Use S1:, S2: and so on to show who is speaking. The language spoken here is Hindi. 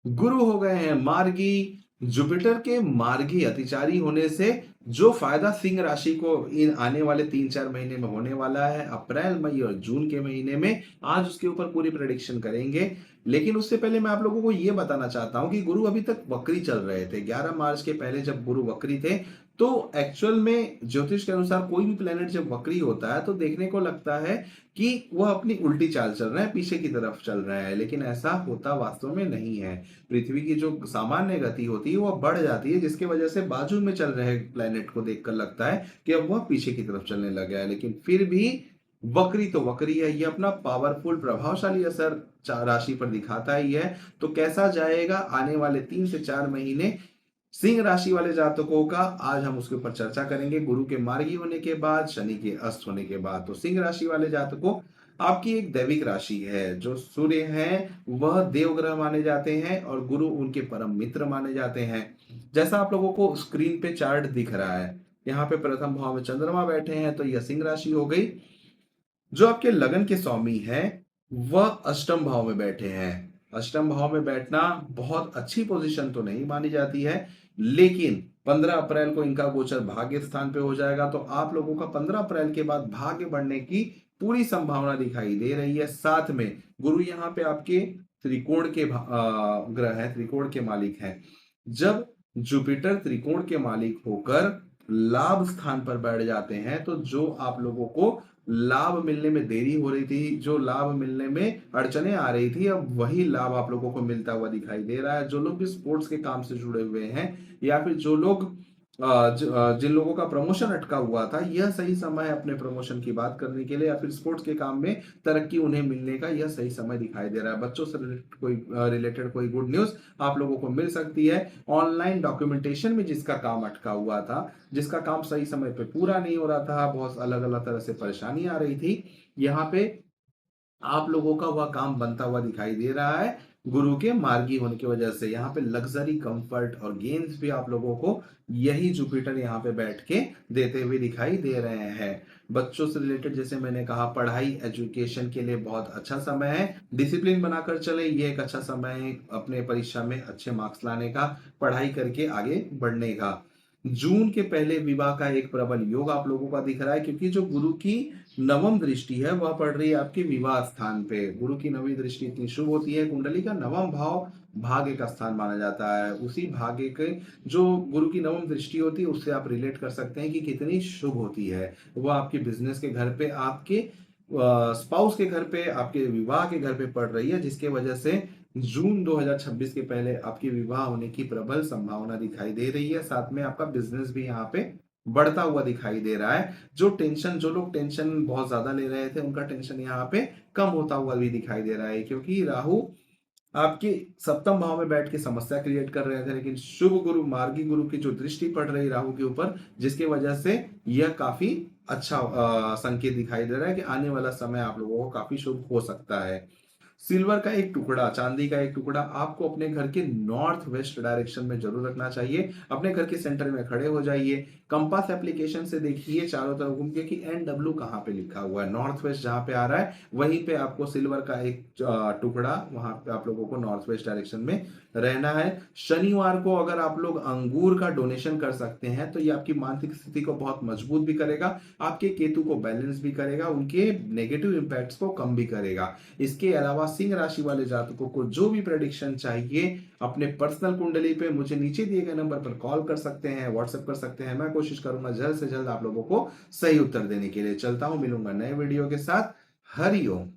S1: गुरु हो गए हैं मार्गी। जुपिटर के मार्गी अतिचारी होने से जो फायदा सिंह राशि को इन आने वाले 3-4 महीने में होने वाला है, अप्रैल, मई और जून के महीने में, आज उसके ऊपर पूरी प्रेडिक्शन करेंगे। लेकिन उससे पहले मैं आप लोगों को ये बताना चाहता हूँ कि गुरु अभी तक वक्री चल रहे थे। 11 मार्च के पहले जब गुरु वक्री थे, तो एक्चुअल में ज्योतिष के अनुसार कोई भी प्लेनेट जब वक्री होता है तो देखने को लगता है कि वह अपनी उल्टी चाल चल रहा है, पीछे की तरफ चल रहा है, लेकिन ऐसा होता वास्तव में नहीं है। पृथ्वी की जो सामान्य गति होती है वह बढ़ जाती है, जिसकी वजह से बाजू में चल रहे प्लेनेट को देखकर लगता है कि अब वह पीछे की तरफ चलने लगा है, लेकिन फिर भी वक्री तो वक्री है। ये अपना पावरफुल प्रभावशाली असर राशि पर दिखाता ही है। तो कैसा जाएगा आने वाले 3 से 4 महीने सिंह राशि वाले जातकों का, आज हम उसके ऊपर चर्चा करेंगे। गुरु के मार्गी होने के बाद, शनि के अस्त होने के बाद, तो सिंह राशि वाले जातकों, आपकी एक दैविक राशि है। जो सूर्य है वह देवग्रह माने जाते हैं और गुरु उनके परम मित्र माने जाते हैं। जैसा आप लोगों को स्क्रीन पे चार्ट दिख रहा है, यहाँ पे प्रथम भाव में चंद्रमा बैठे हैं, तो यह सिंह राशि हो गई। जो आपके लगन के स्वामी है वह अष्टम भाव में बैठे हैं। अष्टम भाव में बैठना बहुत अच्छी पोजीशन तो नहीं मानी जाती है, लेकिन 15 अप्रैल को इनका गोचर भाग्य स्थान पे हो जाएगा, तो आप लोगों का 15 अप्रैल के बाद भाग्य बढ़ने की पूरी संभावना दिखाई दे रही है। साथ में गुरु यहाँ पे आपके त्रिकोण के ग्रह है, त्रिकोण के मालिक हैं। जब जुपिटर त्रिकोण के मालिक होकर लाभ स्थान पर बैठ जाते हैं, तो जो आप लोगों को लाभ मिलने में देरी हो रही थी, जो लाभ मिलने में अड़चने आ रही थी, अब वही लाभ आप लोगों को मिलता हुआ दिखाई दे रहा है। जो लोग भी स्पोर्ट्स के काम से जुड़े हुए हैं, या फिर जो लोग जिन लोगों का प्रमोशन अटका हुआ था, यह सही समय है अपने प्रमोशन की बात करने के लिए, या फिर स्पोर्ट्स के काम में तरक्की उन्हें मिलने का यह सही समय दिखाई दे रहा है। बच्चों से रिलेटेड कोई गुड न्यूज आप लोगों को मिल सकती है। ऑनलाइन डॉक्यूमेंटेशन में जिसका काम अटका हुआ था, जिसका काम सही समय पे पूरा नहीं हो रहा था, बहुत अलग अलग तरह से परेशानी आ रही थी, यहाँ पे आप लोगों का वह काम बनता हुआ दिखाई दे रहा है। गुरु के मार्गी होने की वजह से यहाँ पे लग्जरी, कंफर्ट और गेन्स भी आप लोगों को यही जुपिटर यहाँ पे बैठ के देते हुए दिखाई दे रहे हैं। बच्चों से रिलेटेड जैसे मैंने कहा, पढ़ाई एजुकेशन के लिए बहुत अच्छा समय है। डिसिप्लिन बनाकर चले, ये एक अच्छा समय है अपने परीक्षा में अच्छे मार्क्स लाने का, पढ़ाई करके आगे बढ़ने का। जून के पहले विवाह का एक प्रबल योग आप लोगों का दिख रहा है, क्योंकि जो गुरु की नवम दृष्टि है वह पड़ रही है आपके विवाह स्थान पे। गुरु की नवी दृष्टि इतनी शुभ होती है। कुंडली का नवम भाव भाग्य का स्थान माना जाता है। उसी भाग्य के जो गुरु की नवम दृष्टि होती है, उससे आप रिलेट कर सकते हैं कि कितनी शुभ होती है। वह आपके बिजनेस के घर पे, आपके स्पाउस के घर पे, आपके विवाह के घर पे पड़ रही है, जिसके वजह से जून 2026 के पहले आपके विवाह होने की प्रबल संभावना दिखाई दे रही है। साथ में आपका बिजनेस भी यहाँ पे बढ़ता हुआ दिखाई दे रहा है। जो लोग टेंशन बहुत ज्यादा ले रहे थे, उनका टेंशन यहाँ पे कम होता हुआ भी दिखाई दे रहा है, क्योंकि राहु आपके सप्तम भाव में बैठ के समस्या क्रिएट कर रहे थे, लेकिन शुभ गुरु, मार्गी गुरु की जो दृष्टि पड़ रही राहु के ऊपर, जिसकी वजह से यह काफी अच्छा संकेत दिखाई दे रहा है कि आने वाला समय आप लोगों को काफी शुभ हो सकता है। सिल्वर का एक टुकड़ा, चांदी का एक टुकड़ा आपको अपने घर के नॉर्थ वेस्ट डायरेक्शन में जरूर रखना चाहिए। अपने घर के सेंटर में खड़े हो जाइए, कंपास एप्लीकेशन से देखिए चारों तरफ घूम के कि NW कहाँ पे लिखा हुआ है। नॉर्थ वेस्ट जहाँ पे आ रहा है, वहीं पे आपको सिल्वर का एक टुकड़ा, वहां पे आप लोगों को नॉर्थ वेस्ट डायरेक्शन में रहना है। शनिवार को अगर आप लोग अंगूर का डोनेशन कर सकते हैं, तो ये आपकी मानसिक स्थिति को बहुत मजबूत भी करेगा, आपके केतु को बैलेंस भी करेगा, उनके नेगेटिव इंपैक्ट्स को कम भी करेगा। इसके अलावा सिंह राशि वाले जातकों को जो भी प्रेडिक्शन चाहिए, अपने पर्सनल कुंडली पे मुझे नीचे दिए गए नंबर पर कॉल कर सकते हैं, व्हाट्सएप कर सकते हैं। मैं कोशिश करूंगा जल्द से जल्द आप लोगों को सही उत्तर देने के लिए। चलता हूं, मिलूंगा नए वीडियो के साथ। हरि ओम।